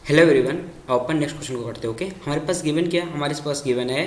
Hello everyone. अपन next question को करते हैं। ओके, हमारे पास गिवन क्या है? हमारे पास गिवन है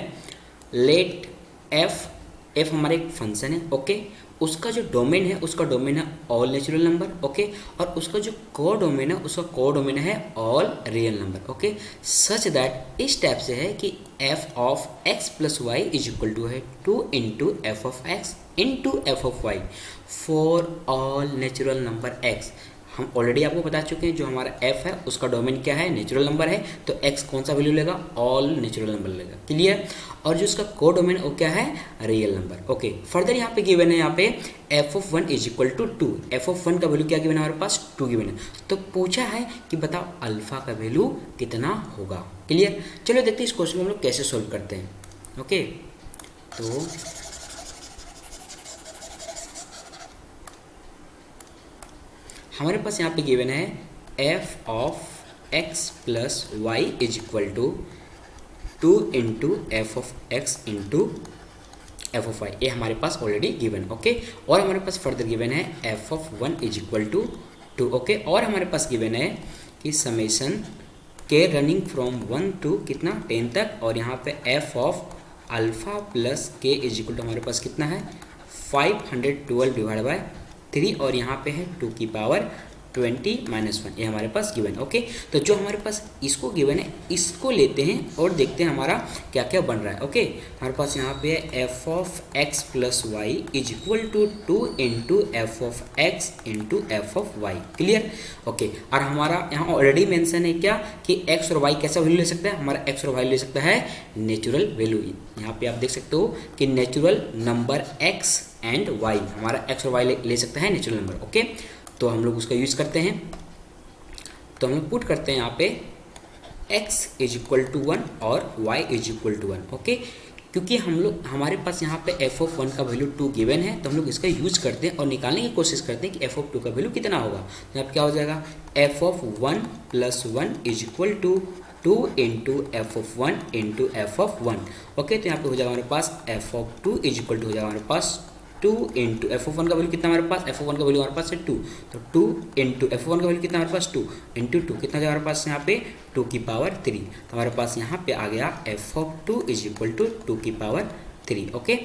लेट एफ हमारा एक फंक्शन है। ओके, उसका जो डोमेन है उसका डोमेन है ऑल नेचुरल नंबर। ओके, और उसका जो को डोमेन है उसका को डोमेन है all real number. Okay, such that इस टाइप से है कि F of X plus Y is equal to है 2 into F of X into F of Y for all natural number X. हम ऑलरेडी आपको बता चुके हैं जो हमारा f है उसका डोमेन क्या है, नेचुरल नंबर है, तो x कौन सा वैल्यू लेगा, ऑल नेचुरल नंबर लेगा। क्लियर? और जो उसका को डोमेन वो क्या है, रियल नंबर। ओके, फर्दर यहाँ पे गिवन है यहाँ पे f of 1 is equal to 2। F of 1 का वैल्यू क्या गिवन है हमारे पास, 2 गिवन है। तो पूछा है कि बताओ अल्फा का वैल्यू कितना होगा। क्लियर? चलो देखते हैं इस क्वेश्चन को हम लोग कैसे सोल्व करते हैं। ओके, तो हमारे पास यहाँ पे गिवन है f of x plus Y is equal to 2 into F of X into F of Y. ये हमारे पास ऑलरेडी गिवन। ओके, और हमारे पास फर्दर गिवन है f of 1 is equal to 2। Okay, और हमारे पास गिवन है कि समेशन के रनिंग फ्रॉम 1 टू कितना 10 तक, और यहाँ पे f ऑफ अल्फा प्लस के इज इक्वल टू हमारे पास कितना है 512 डिवाइड बाय 3, और यहाँ पे है 2 की पावर 20 माइनस 1। ये हमारे पास गिवन है। ओके, तो जो हमारे पास इसको गिवन है इसको लेते हैं और देखते हैं हमारा क्या क्या बन रहा है। ओके, हमारे पास यहाँ पे है F of X plus Y is equal to 2 into F of X into F of Y. Clear? Okay, और हमारा यहाँ ऑलरेडी मेंशन है क्या कि एक्स और वाई कैसा वैल्यू ले सकता है, हमारा एक्स और वाई ले सकता है नेचुरल वैल्यू। यहाँ पे आप देख सकते हो कि natural number X and Y, हमारा एक्स और वाई ले सकता है नेचुरल नंबर। ओके, तो हम लोग उसका यूज़ करते हैं। तो हम लोग पुट करते हैं यहाँ पे x इज इक्वल टू 1 और y is equal to 1। Okay, क्योंकि हमारे पास यहाँ पे f ऑफ 1 का वैल्यू 2 गिवन है, तो हम लोग इसका यूज़ करते हैं और निकालने की कोशिश करते हैं कि f ऑफ 2 का वैल्यू कितना होगा। तो यहाँ पे क्या हो जाएगा, f of 1 plus 1 is equal to 2 into F of 1 into F of 1। Okay, तो यहाँ पे हो जाएगा हमारे पास f of 2 is equal to हो जाएगा हमारे पास 2 इंटू एफ ऑफ 1 का वैल्यू कितना हमारे पास, एफ ऑफ 1 का वैल्यू हमारे पास है 2, तो 2 इंटू एफ ऑफ 1 का वैल्यू कितना हमारे पास 2 इंटू 2 कितना जाएगा हमारे पास यहाँ पे 2 की पावर 3। तो हमारे पास यहाँ पे आ गया F of 2 is equal to 2 की पावर 3। ओके,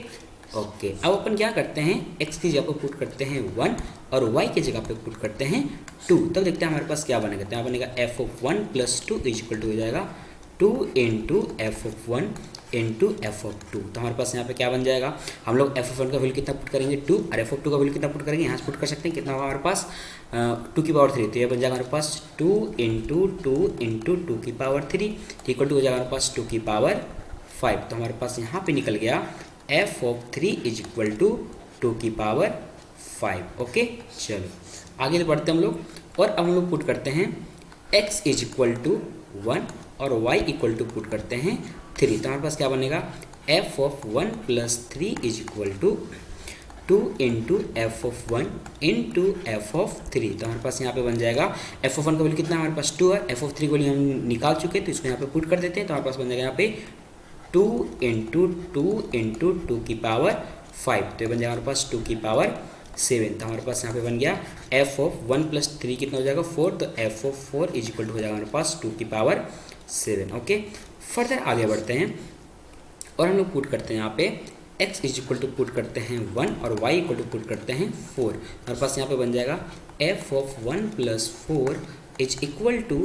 ओके, अब अपन क्या करते हैं, x की जगह पर पुट करते हैं 1 और y की जगह पे पुट करते हैं 2। तब देखते हैं हमारे पास क्या बनेगा। तो यहाँ बनेगा F of 1 plus 2 is equal to हो जाएगा 2 into F of 1 into F of 2। तो हमारे पास यहाँ पे क्या बन जाएगा, हम लोग एफ ऑफ 1 का वैल्यू कितना पुट करेंगे 2, और एफ ऑफ 2 का वैल्यू कितना पुट करेंगे, यहाँ से पुट कर सकते हैं, कितना होगा हमारे पास 2 की पावर 3। तो ये बन जाएगा हमारे पास 2 इंटू 2 इंटू 2 की पावर 3 इक्वल टू हो जाएगा हमारे पास 2 की पावर 5। तो हमारे पास यहाँ पे निकल गया F of 3 is equal to 2 की पावर 5। ओके, चलो आगे बढ़ते हैं हम लोग, और अब हम लोग पुट करते हैं x इज इक्वल टू 1 और y इक्वल टू पुट करते हैं 3। तो हमारे पास क्या बनेगा, f of 1 plus 3 is equal to 2 into F of 1 into F of 3। तो हमारे पास यहाँ पे बन जाएगा एफ ऑफ 1 का वैल्यू कितना हमारे पास 2 है, एफ ऑफ 3 का वैल्यू हम निकाल चुके हैं, तो इसको यहाँ पे पुट कर देते हैं। तो हमारे पास बन जाएगा यहाँ पे 2 इंटू 2 इंटू 2 की पावर 5। तो ये बन जाएगा हमारे पास 2 की पावर 7। तो हमारे पास यहाँ पे बन गया एफ ऑफ 1 प्लस 3 कितना हो जाएगा 4, तो F of 4 is equal to हो जाएगा हमारे पास 2 की पावर 7। ओके, फर्दर आगे बढ़ते हैं और हम लोग पुट करते हैं यहाँ पे x is equal to put करते हैं 1 और y इक्वल टू पुट करते हैं 4। हमारे पास यहाँ पे बन जाएगा f of 1 plus 4 is equal to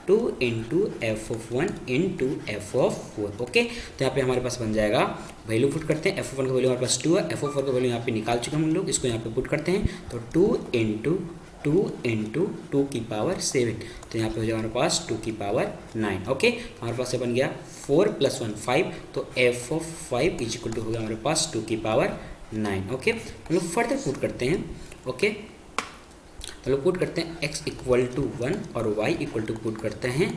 2 into F of 1 into F of 4। Okay, तो यहाँ पे हमारे पास बन जाएगा वैल्यू पुट करते हैं, एफ ऑफ 1 का वैल्यू हमारे पास 2 है, एफ ऑफ 4 का वैल्यू यहाँ पे निकाल चुके हैं हम लोग, इसको यहाँ पे पुट करते हैं, तो 2 इंटू 2 की पावर 7। तो यहाँ पे हो जाएगा हमारे पास 2 की पावर 9। ओके, हमारे पास ये बन गया 4 प्लस 1 5, तो F of 5 is equal to हो गया हमारे पास 2 की पावर 9। ओके, हम लोग फर्दर पुट करते हैं। ओके, तो लोग पुट करते हैं x इक्वल टू 1 और y इक्वल टू पुट करते हैं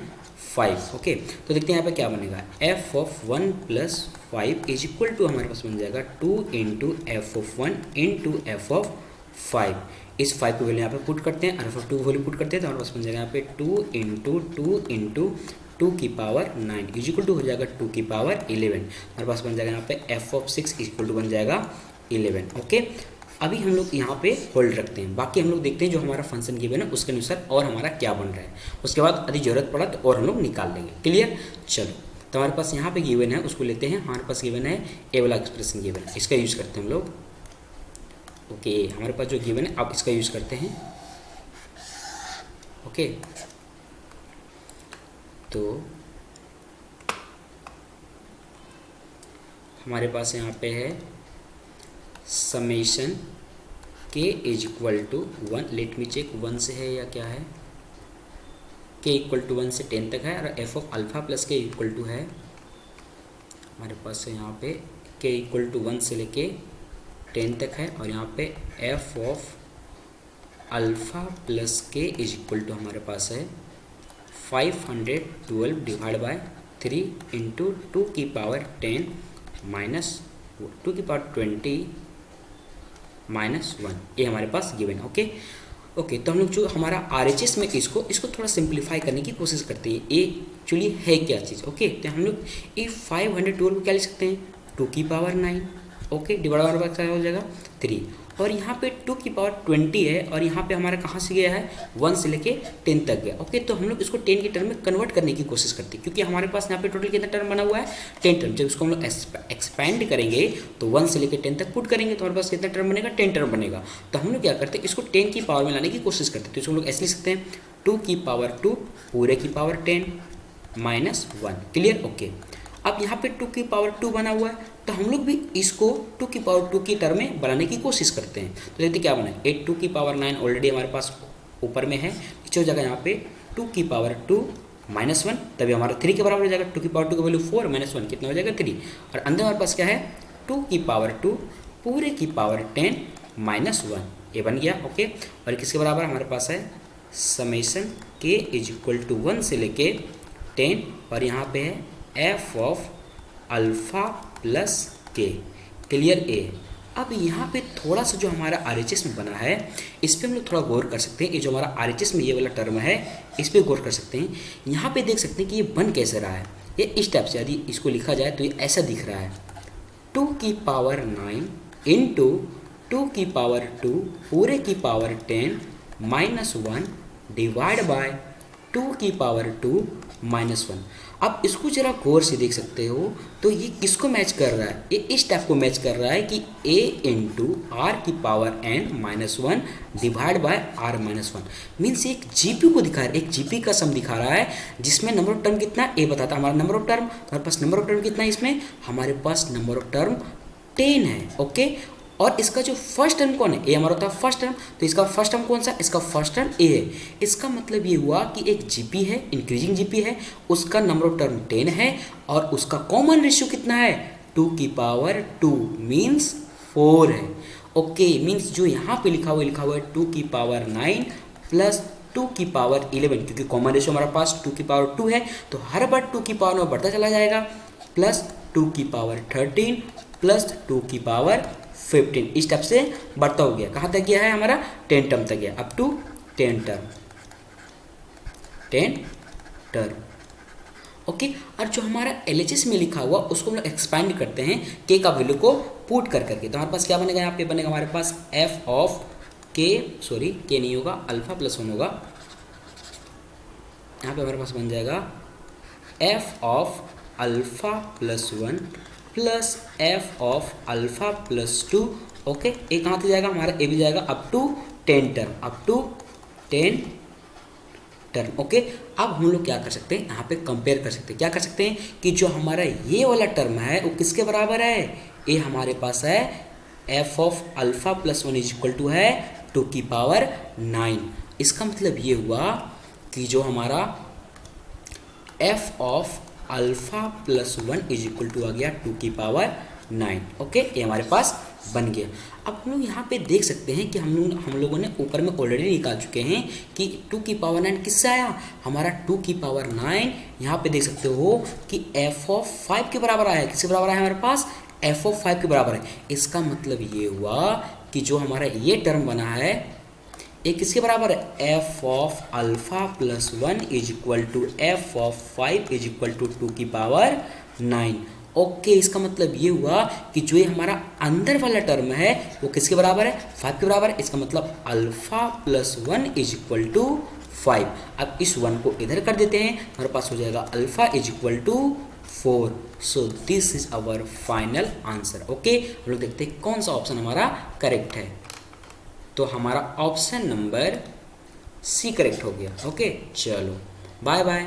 5। ओके, तो देखते हैं यहाँ पे क्या बनेगा, f of 1 plus 5 is equal to हमारे पास बन जाएगा 2 into F of 1 into F of 5। इस 5 को वैल्यू यहाँ पे पुट करते हैं और एफ ऑफ 2 वैल्यू पुट करते हैं, तो हमारे पास बन जाएगा यहाँ पे 2 इंटू 2 की पावर 9 इज इक्वल टू हो जाएगा 2 की पावर 11। हमारे पास बन जाएगा यहाँ पे एफ ऑफ 6 इक्वल टू बन जाएगा 11। ओके, अभी हम लोग यहाँ पे होल्ड रखते हैं, बाकी हम लोग देखते हैं जो हमारा फंक्शन गिवन है उसके अनुसार और हमारा क्या बन रहा है, उसके बाद यदि ज़रूरत पड़ा तो और हम लोग निकाल लेंगे। क्लियर? चलो, तो हमारे पास यहाँ पे गिवन है, उसको लेते हैं। हमारे पास गिवन है ए वाला एक्सप्रेशन गिवन है, इसका यूज़ करते हैं हम लोग। ओके, हमारे पास जो गिवन है आप इसका यूज़ करते हैं। ओके, तो हमारे पास यहाँ पे है summation k is equal to 1, let me check 1 से है या क्या है, के इक्वल टू 1 से 10 तक है, और एफ ऑफ अल्फ़ा प्लस के इक्वल टू है हमारे पास है यहाँ पे के इक्वल टू 1 से लेके 10 तक है, और यहाँ पे एफ ऑफ अल्फ़ा प्लस के इज इक्वल टू हमारे पास है 512 डिवाइड बाय 3 इंटू 2 की पावर 10 माइनस 2 की पावर 20 -1, ये हमारे पास गिवन है। ओके, तो हम लोग जो हमारा RHS में इसको थोड़ा सिंप्लीफाई करने की कोशिश करते हैं, ये एक्चुअली है क्या चीज़। ओके, तो हम लोग ये 512 को क्या लिख सकते हैं, 2 की पावर 9, ओके, डिवाइड बाय क्या हो जाएगा 3, और यहाँ पे 2 की पावर 20 है, और यहाँ पे हमारा कहाँ से गया है 1 से लेके 10 तक गया। ओके, तो हम लोग इसको 10 की टर्म में कन्वर्ट करने की कोशिश करते हैं, क्योंकि हमारे पास यहाँ पे टोटल कितना टर्म बना हुआ है 10 टर्म। जब इसको हम लोग एक्सपैंड करेंगे तो 1 से लेके 10 तक पुट करेंगे तो हमारे पास कितना टर्म बनेगा 10 टर्म बनेगा। तो हम लोग क्या करते हैं, इसको 10 की पावर में लाने की कोशिश करते हैं। तो इसको हम लोग ऐसे लिख सकते हैं 2 की पावर 2 पूरे की पावर 10 -1। क्लियर? ओके, अब यहाँ पे 2 की पावर 2 बना हुआ है, तो हम लोग भी इसको 2 की पावर 2 की टर्म में बनाने की कोशिश करते हैं। तो देखते क्या बना है, 8 2 की पावर 9 ऑलरेडी हमारे पास ऊपर में है, नीचे हो जाएगा यहाँ पे 2 की पावर 2 -1, तभी हमारा 3 के बराबर हो जाएगा। 2 की पावर 2 का वैल्यू 4 -1 कितना हो जाएगा 3, और अंदर हमारे पास क्या है 2 की पावर 2 पूरे की पावर 10 -1, ये बन गया। ओके, और किसके बराबर हमारे पास है summation k is equal to 1 से लेके 10, और यहाँ पे है एफ ऑफ अल्फ़ा प्लस के। क्लियर? ए। अब यहाँ पे थोड़ा सा जो हमारा RHS में बना है इस पर हम लोग थोड़ा गौर कर सकते हैं। ये जो हमारा RHS में ये वाला टर्म है इस पर गौर कर सकते हैं। यहाँ पे देख सकते हैं कि ये बन कैसे रहा है, ये इस टाइप से यदि इसको लिखा जाए तो ये ऐसा दिख रहा है 2 की पावर 9 इंटू 2 की पावर 2 पूरे की पावर 10 -1 डिवाइड बाय 2 की पावर 2 -1। अब इसको जरा गौर से देख सकते हो तो ये किसको मैच कर रहा है, ये इस टाइप को मैच कर रहा है कि a इंटू आर की power n -1 divide by r -1। Means एक GP को दिखा रहा है, एक GP का सम दिखा रहा है जिसमें नंबर ऑफ टर्म कितना a बताता है हमारा नंबर ऑफ टर्म। हमारे पास नंबर ऑफ टर्म कितना है, इसमें हमारे पास नंबर ऑफ टर्म 10 है। ओके, और इसका जो फर्स्ट टर्म कौन है, ए हमारा होता है फर्स्ट टर्म, तो इसका फर्स्ट टर्म कौन सा, इसका फर्स्ट टर्म ए है। इसका मतलब ये हुआ कि एक GP है, इंक्रीजिंग GP है, उसका नंबर ऑफ टर्म 10 है, और उसका कॉमन रेशियो कितना है 2 की पावर 2 मीन्स 4 है। ओके, मीन्स जो यहाँ पे लिखा हुआ है 2 की पावर 9 प्लस 2 की पावर 11, क्योंकि कॉमन रेशियो हमारे पास 2 की पावर 2 है, तो हर बार 2 की पावर में बढ़ता चला जाएगा, प्लस 2 की पावर 13 प्लस 2 की पावर 15, इस टाइप से बढ़ता हो गया। कहाँ तक गया है हमारा 10 टर्म तक गया, अप टू 10 टर्म। ओके, और जो हमारा LHS में लिखा हुआ उसको हम लोग एक्सपैंड करते हैं के का वैल्यू को पुट करके, तो हमारे पास क्या बनेगा, यहाँ पे बनेगा हमारे पास एफ ऑफ के, सॉरी के नहीं होगा, अल्फा प्लस 1 होगा। यहाँ पे हमारे पास बन जाएगा F of alpha plus 1 plus F of alpha plus 2। Okay, ये कहाँ से जाएगा हमारा, ए भी जाएगा अप टू 10 टर्म। ओके, अब हम लोग क्या कर सकते हैं, यहाँ पे कंपेयर कर सकते हैं। क्या कर सकते हैं कि जो हमारा ये वाला टर्म है वो किसके बराबर है, ये हमारे पास है F of alpha plus 1 is equal to है 2 की पावर 9। इसका मतलब ये हुआ कि जो हमारा F of alpha plus 1 is equal to आ गया 2 की पावर 9। ओके, ये हमारे पास बन गया। अब हम लोग यहाँ पे देख सकते हैं कि हम लोगों ने ऊपर में ऑलरेडी निकाल चुके हैं कि 2 की पावर 9 किससे आया, हमारा 2 की पावर 9 यहाँ पे देख सकते हो कि एफ ऑफ 5 के बराबर आया है। किसके बराबर आया हमारे पास, एफ ऑफ 5 के बराबर है। इसका मतलब ये हुआ कि जो हमारा ये टर्म बना है ये किसके बराबर है, F of alpha plus 1 is equal to F of 5 is equal to 2 की पावर 9। ओके इसका मतलब ये हुआ कि जो ये हमारा अंदर वाला टर्म है वो किसके बराबर है, 5 के बराबर है। इसका मतलब alpha plus 1 is equal to 5। अब इस 1 को इधर कर देते हैं, हमारे पास हो जाएगा alpha is equal to 4। So this is our final answer. Okay, हम लोग देखते हैं कौन सा ऑप्शन हमारा करेक्ट है। तो हमारा ऑप्शन नंबर सी करेक्ट हो गया। ओके चलो बाय बाय।